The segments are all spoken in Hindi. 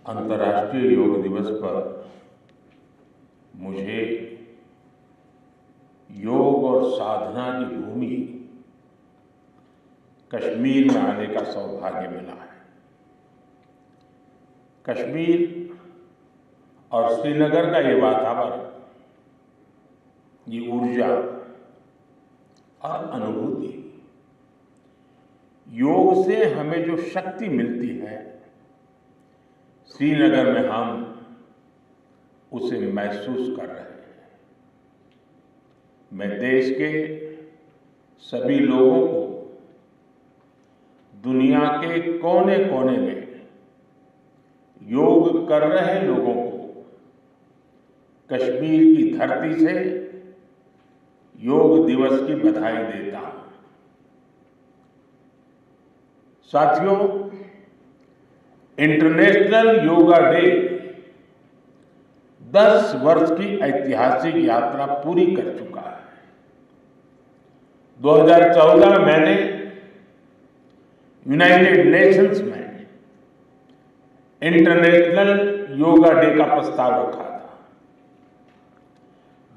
अंतर्राष्ट्रीय योग दिवस पर मुझे योग और साधना की भूमि कश्मीर में आने का सौभाग्य मिला है। कश्मीर और श्रीनगर का ये वातावरण, ये ऊर्जा और अनुभूति, योग से हमें जो शक्ति मिलती है, श्रीनगर में हम उसे महसूस कर रहे हैं। मैं देश के सभी लोगों को, दुनिया के कोने कोने में योग कर रहे लोगों को कश्मीर की धरती से योग दिवस की बधाई देता हूं। साथियों, इंटरनेशनल योगा डे 10 वर्ष की ऐतिहासिक यात्रा पूरी कर चुका है। 2014 में मैंने यूनाइटेड नेशंस में इंटरनेशनल योगा डे का प्रस्ताव रखा था।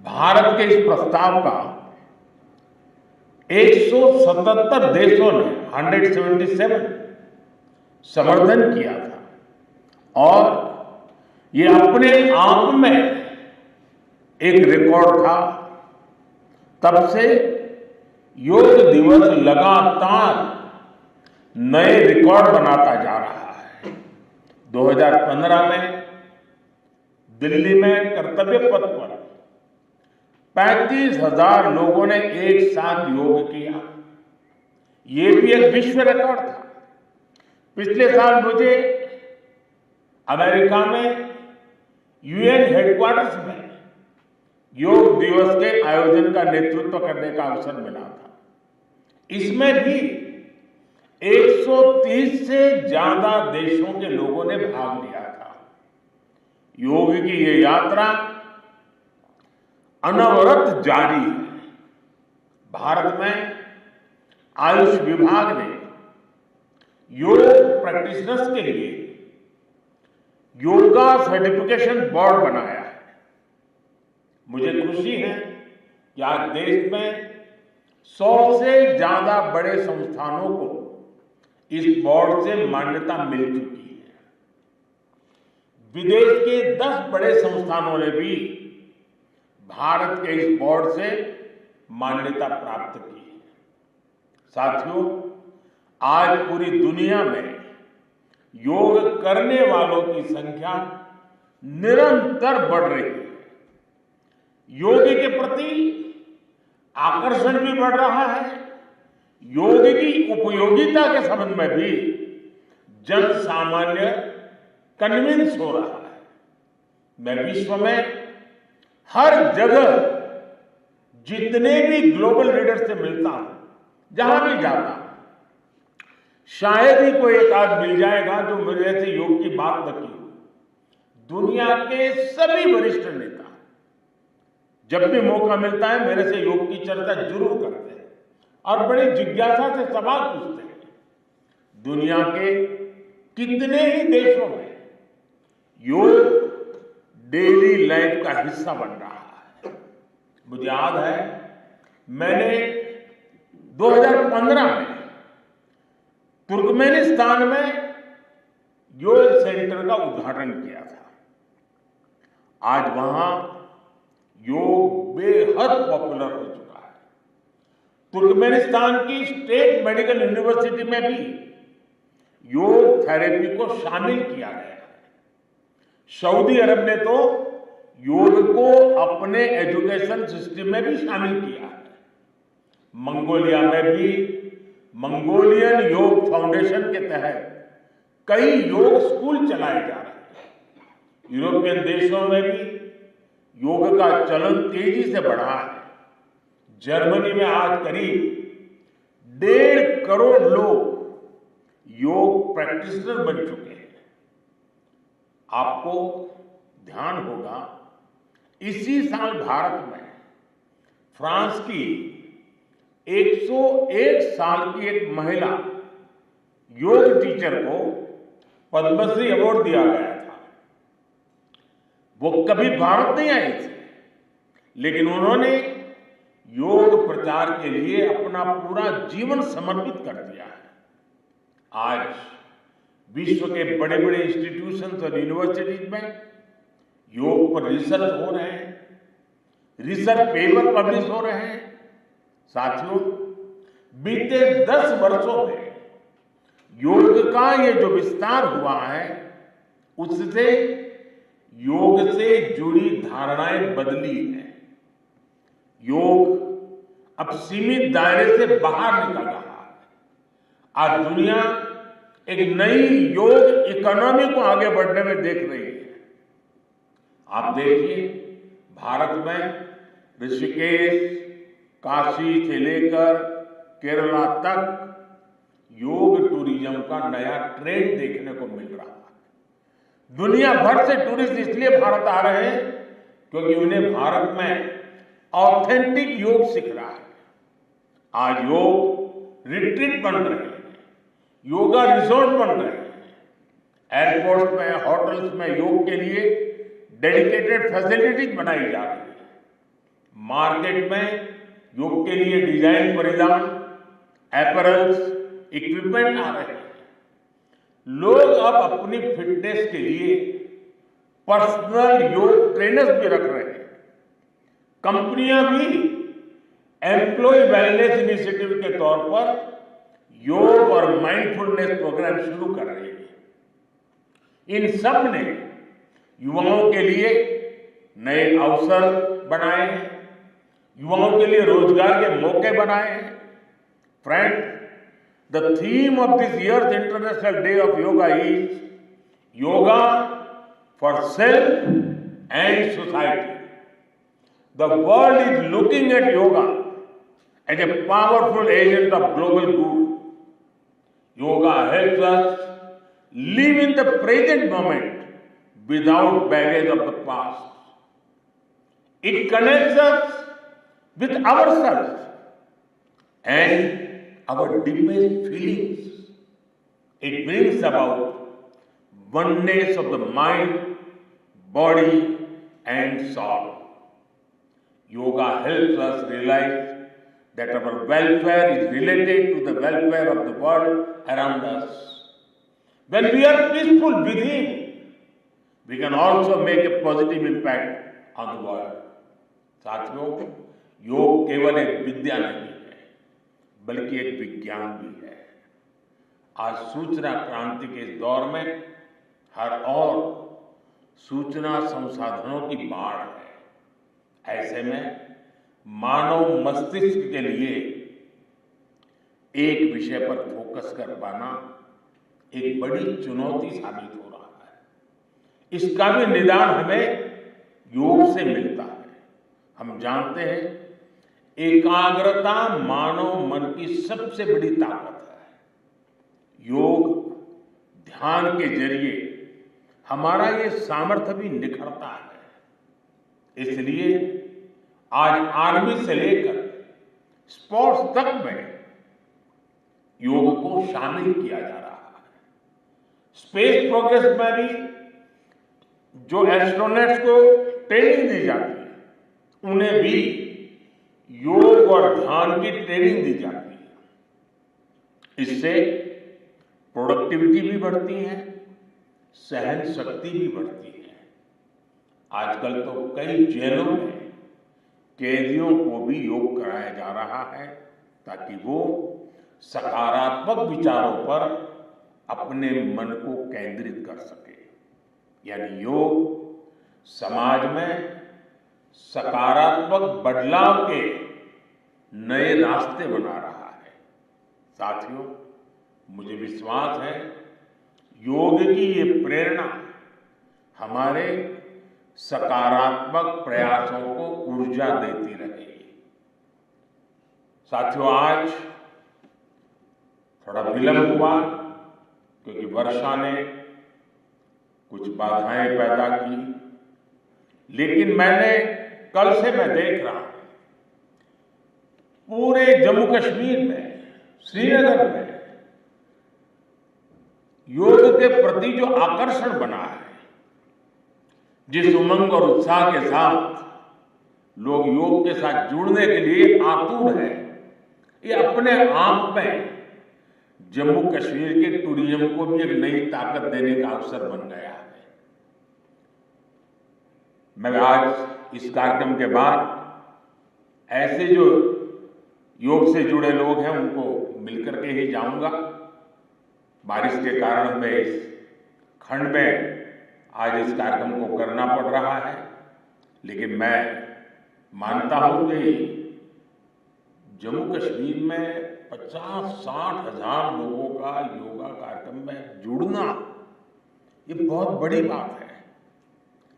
भारत के इस प्रस्ताव का 177 देशों ने 177 समर्थन किया था और ये अपने आप में एक रिकॉर्ड था। तब से योग दिवस लगातार नए रिकॉर्ड बनाता जा रहा है। 2015 में दिल्ली में कर्तव्य पथ पर 35,000 लोगों ने एक साथ योग किया। ये भी एक विश्व रिकॉर्ड था। पिछले साल मुझे अमेरिका में यूएन हेडक्वार्टर्स में योग दिवस के आयोजन का नेतृत्व करने का अवसर मिला था। इसमें भी 130 से ज्यादा देशों के लोगों ने भाग लिया था। योग की ये यात्रा अनवरत जारी है। भारत में आयुष विभाग ने योग प्रैक्टिशनर्स के लिए योगा सर्टिफिकेशन बोर्ड बनाया है। मुझे खुशी है कि आज देश में 100 से ज्यादा बड़े संस्थानों को इस बोर्ड से मान्यता मिल चुकी है। विदेश के 10 बड़े संस्थानों ने भी भारत के इस बोर्ड से मान्यता प्राप्त की है। साथियों, आज पूरी दुनिया में योग करने वालों की संख्या निरंतर बढ़ रही है। योग के प्रति आकर्षण भी बढ़ रहा है। योग की उपयोगिता के संबंध में भी जन सामान्य कन्विंस हो रहा है। मैं विश्व में हर जगह जितने भी ग्लोबल लीडर से मिलता हूं, जहां भी जाता हूं, शायद ही कोई एक आध मिल जाएगा जो मेरे से योग की बात न की हो। दुनिया के सभी वरिष्ठ नेता जब भी मौका मिलता है मेरे से योग की चर्चा जरूर करते हैं और बड़े जिज्ञासा से सवाल पूछते हैं। दुनिया के कितने ही देशों में योग डेली लाइफ का हिस्सा बन रहा है। मुझे याद है, मैंने 2015 में तुर्कमेनिस्तान में योग सेंटर का उद्घाटन किया था। आज वहां योग बेहद पॉपुलर हो चुका है। तुर्कमेनिस्तान की स्टेट मेडिकल यूनिवर्सिटी में भी योग थेरेपी को शामिल किया गया है। सऊदी अरब ने तो योग को अपने एजुकेशन सिस्टम में भी शामिल किया है। मंगोलिया में भी मंगोलियन योग फाउंडेशन के तहत कई योग स्कूल चलाए जा रहे हैं। यूरोपियन देशों में भी योग का चलन तेजी से बढ़ा है। जर्मनी में आज करीब 1.5 करोड़ लोग योग प्रैक्टिशनर बन चुके हैं। आपको ध्यान होगा, इसी साल भारत में फ्रांस की 101 साल की एक महिला योग टीचर को पद्मश्री अवार्ड दिया गया था। वो कभी भारत नहीं आए थे, लेकिन उन्होंने योग प्रचार के लिए अपना पूरा जीवन समर्पित कर दिया है। आज विश्व के बड़े बड़े इंस्टीट्यूशंस और यूनिवर्सिटीज में योग पर रिसर्च हो रहे हैं, रिसर्च पेपर पब्लिश हो रहे हैं। साथियों, बीते 10 वर्षों में योग का ये जो विस्तार हुआ है, उससे योग से जुड़ी धारणाएं बदली हैं। योग अब सीमित दायरे से बाहर निकल रहा है। आज दुनिया एक नई योग इकोनॉमी को आगे बढ़ने में देख रही है। आप देखिए, भारत में ऋषिकेश, काशी से लेकर केरला तक योग टूरिज्म का नया ट्रेंड देखने को मिल रहा है। दुनिया भर से टूरिस्ट इसलिए भारत आ रहे हैं क्योंकि उन्हें भारत में ऑथेंटिक योग सीख रहा है। आज योग रिट्रीट बन रहे हैं, योगा रिसोर्ट बन रहे हैं, एयरपोर्ट में, होटल्स में योग के लिए डेडिकेटेड फैसिलिटीज बनाई जा रही है। मार्केट में योग के लिए डिजाइन परिधान, अपैरल्स, इक्विपमेंट आ रहे हैं। लोग अब अपनी फिटनेस के लिए पर्सनल योग ट्रेनर्स भी रख रहे हैं। कंपनियां भी एम्प्लॉय वेलनेस इनिशिएटिव के तौर पर योग और माइंडफुलनेस प्रोग्राम शुरू कर रही है। इन सब ने युवाओं के लिए नए अवसर बनाए हैं, युवाओं के लिए रोजगार के मौके बनाए हैं। Friends, the theme of this year's International Day of Yoga is Yoga for Self and Society. The world is looking at yoga as a powerful agent of global good. Yoga helps us live in the present moment without baggage of the past. It connects us with ourselves and our deepest feelings. It brings about oneness of the mind, body, and soul. Yoga helps us realize that our welfare is related to the welfare of the world around us. When we are peaceful within, we can also make a positive impact on the world. साथियों, योग केवल एक विद्या नहीं है, बल्कि एक विज्ञान भी है। आज सूचना क्रांति के इस दौर में हर ओर सूचना संसाधनों की बाढ़ है। ऐसे में मानव मस्तिष्क के लिए एक विषय पर फोकस कर पाना एक बड़ी चुनौती साबित हो रहा है। इसका भी निदान हमें योग से मिलता है। हम जानते हैं, एकाग्रता मानव मन की सबसे बड़ी ताकत है। योग ध्यान के जरिए हमारा ये सामर्थ्य भी निखरता है। इसलिए आज आर्मी से लेकर स्पोर्ट्स तक में योग को शामिल किया जा रहा है। स्पेस प्रोग्रेस में भी जो एस्ट्रोनॉट्स को ट्रेनिंग दी जाती है, उन्हें भी योग और ध्यान की ट्रेनिंग दी जाती है। इससे प्रोडक्टिविटी भी बढ़ती है, सहन शक्ति भी बढ़ती है। आजकल तो कई जेलों में कैदियों को भी योग कराया जा रहा है ताकि वो सकारात्मक विचारों पर अपने मन को केंद्रित कर सके। यानी योग समाज में सकारात्मक बदलाव के नए रास्ते बना रहा है। साथियों, मुझे विश्वास है योग की ये प्रेरणा हमारे सकारात्मक प्रयासों को ऊर्जा देती रहेगी। साथियों, आज थोड़ा विलंब हुआ क्योंकि वर्षा ने कुछ बाधाएं पैदा की, लेकिन कल से मैं देख रहा हूं पूरे जम्मू कश्मीर में, श्रीनगर में योग के प्रति जो आकर्षण बना है, जिस उमंग और उत्साह के साथ लोग योग के साथ जुड़ने के लिए आतुर हैं, ये अपने आप में जम्मू कश्मीर के टूरिज्म को भी एक नई ताकत देने का अवसर बन गया है। मैं आज इस कार्यक्रम के बाद ऐसे जो योग से जुड़े लोग हैं उनको मिलकर के ही जाऊंगा। बारिश के कारण हमें इस खंड में आज इस कार्यक्रम को करना पड़ रहा है, लेकिन मैं मानता हूं कि जम्मू कश्मीर में 50-60 हजार लोगों का योगा कार्यक्रम में जुड़ना ये बहुत बड़ी बात है,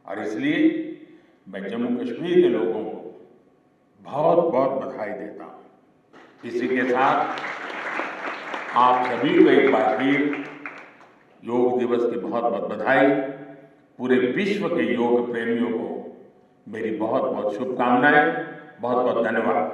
और इसलिए मैं जम्मू कश्मीर के लोगों को बहुत बहुत बधाई देता हूं। इसी के साथ आप सभी को एक बार फिर योग दिवस की बहुत बहुत बधाई। पूरे विश्व के योग प्रेमियों को मेरी बहुत बहुत शुभकामनाएं। बहुत बहुत धन्यवाद।